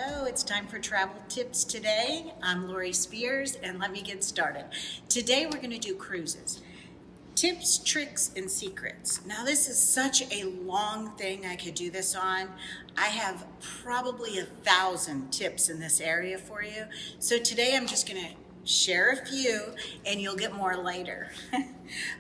Hello, it's time for travel tips today. I'm Lori Speers and let me get started. Today we're going to do cruises. Tips, tricks, and secrets. Now this is such a long thing I could do this on. I have probably 1,000 tips in this area for you. So today I'm just going to share a few and you'll get more later.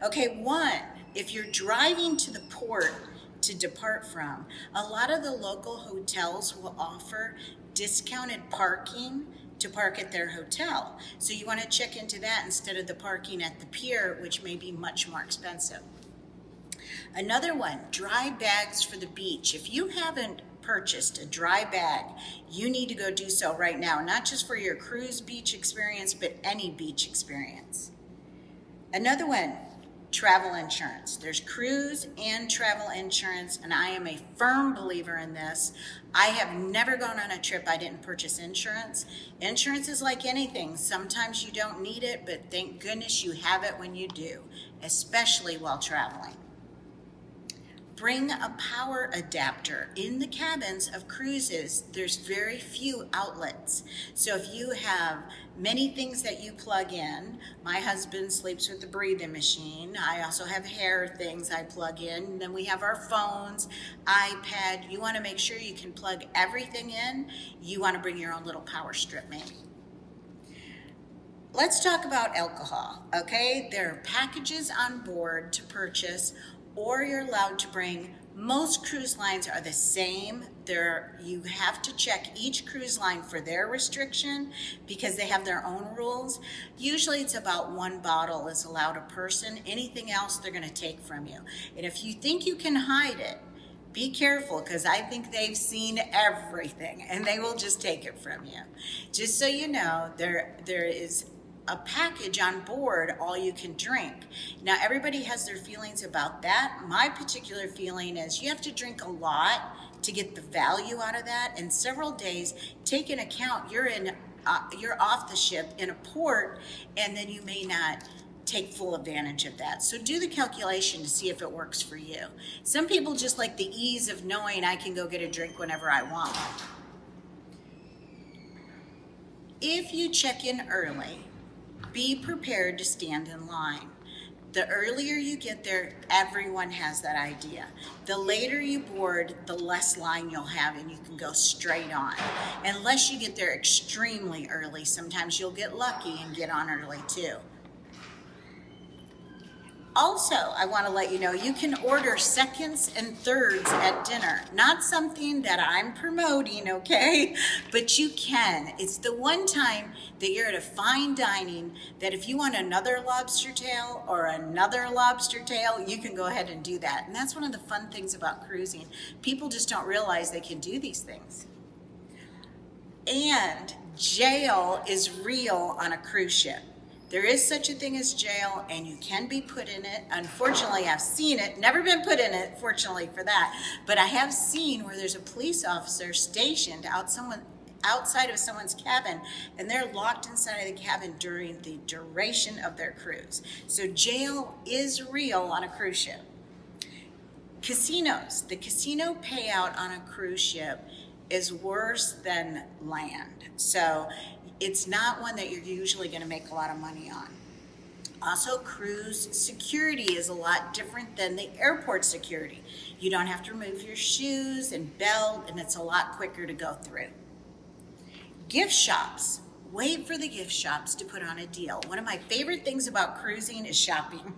Okay, one, if you're driving to the port to depart from, a lot of the local hotels will offer discounted parking to park at their hotel. So you want to check into that instead of the parking at the pier, which may be much more expensive. Another one, dry bags for the beach. If you haven't purchased a dry bag, you need to go do so right now, not just for your cruise beach experience, but any beach experience. Another one, travel insurance. There's cruise and travel insurance, and I am a firm believer in this. I have never gone on a trip I didn't purchase insurance. Insurance is like anything. Sometimes you don't need it, but thank goodness you have it when you do, especially while traveling. Bring a power adapter. In the cabins of cruises, there's very few outlets. So if you have many things that you plug in, my husband sleeps with the breathing machine. I also have hair things I plug in. And then we have our phones, iPad. You want to make sure you can plug everything in. You want to bring your own little power strip maybe. Let's talk about alcohol, okay? There are packages on board to purchase, or you're allowed to bring. Most cruise lines are the same. You have to check each cruise line for their restriction because they have their own rules. Usually it's about 1 bottle is allowed a person. Anything else they're going to take from you. And if you think you can hide it, be careful, because I think they've seen everything and they will just take it from you. Just so you know, there is a package on board, all you can drink. Now everybody has their feelings about that. My particular feeling is you have to drink a lot to get the value out of that, and several days. Take into account you're off the ship in a port, and then you may not take full advantage of that. So do the calculation to see if it works for you. Some people just like the ease of knowing I can go get a drink whenever I want one. If you check in early, be prepared to stand in line. The earlier you get there, everyone has that idea. The later you board, the less line you'll have and you can go straight on. Unless you get there extremely early, sometimes you'll get lucky and get on early too. Also, I want to let you know, you can order seconds and thirds at dinner. Not something that I'm promoting, okay? But you can. It's the one time that you're at a fine dining that if you want another lobster tail or another lobster tail, you can go ahead and do that. And that's one of the fun things about cruising. People just don't realize they can do these things. And jail is real on a cruise ship. There is such a thing as jail, and you can be put in it. Unfortunately, I've seen it, never been put in it, fortunately for that, but I have seen where there's a police officer stationed outside of someone's cabin, and they're locked inside of the cabin during the duration of their cruise. So jail is real on a cruise ship. Casinos. The casino payout on a cruise ship is worse than land. So it's not one that you're usually going to make a lot of money on. Also, cruise security is a lot different than the airport security. You don't have to remove your shoes and belt, and it's a lot quicker to go through. Gift shops. Wait for the gift shops to put on a deal. One of my favorite things about cruising is shopping.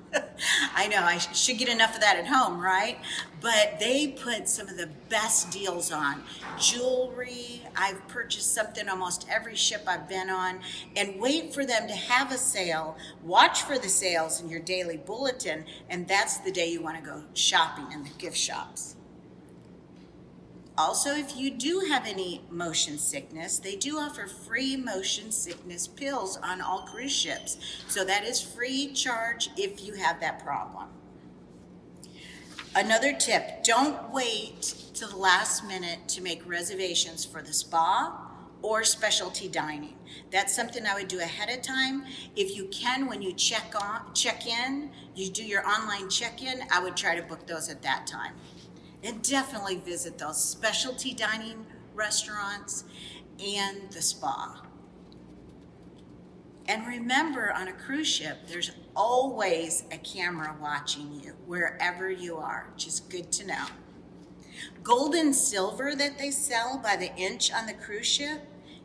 I know I should get enough of that at home, right? But they put some of the best deals on. Jewelry, I've purchased something almost every ship I've been on, and wait for them to have a sale. Watch for the sales in your daily bulletin, and that's the day you want to go shopping in the gift shops. Also, if you do have any motion sickness, they do offer free motion sickness pills on all cruise ships. So that is free charge if you have that problem. Another tip, don't wait till the last minute to make reservations for the spa or specialty dining. That's something I would do ahead of time. If you can, when you check in, you do your online check-in, I would try to book those at that time. And definitely visit those specialty dining restaurants and the spa. And remember, on a cruise ship, there's always a camera watching you wherever you are. Just good to know. Gold and silver that they sell by the inch on the cruise ship,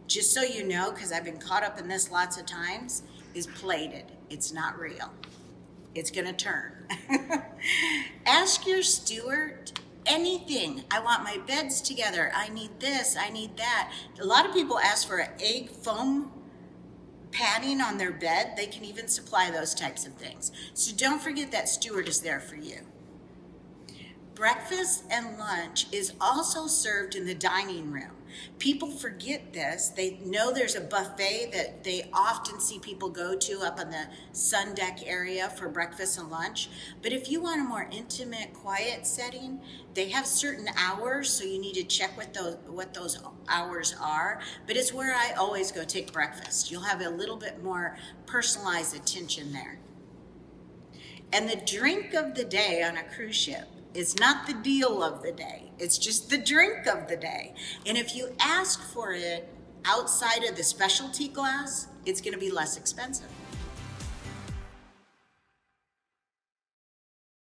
just so you know, because I've been caught up in this lots of times, is plated. It's not real. It's gonna turn. Ask your steward anything. I want my beds together. I need this, I need that. A lot of people ask for an egg foam padding on their bed. They can even supply those types of things. So don't forget that steward is there for you. Breakfast and lunch is also served in the dining room. People forget this. They know there's a buffet that they often see people go to up on the sun deck area for breakfast and lunch. But if you want a more intimate, quiet setting, they have certain hours, so you need to check what those hours are. But it's where I always go take breakfast. You'll have a little bit more personalized attention there. And the drink of the day on a cruise ship is not the deal of the day. It's just the drink of the day. And if you ask for it outside of the specialty glass, it's going to be less expensive.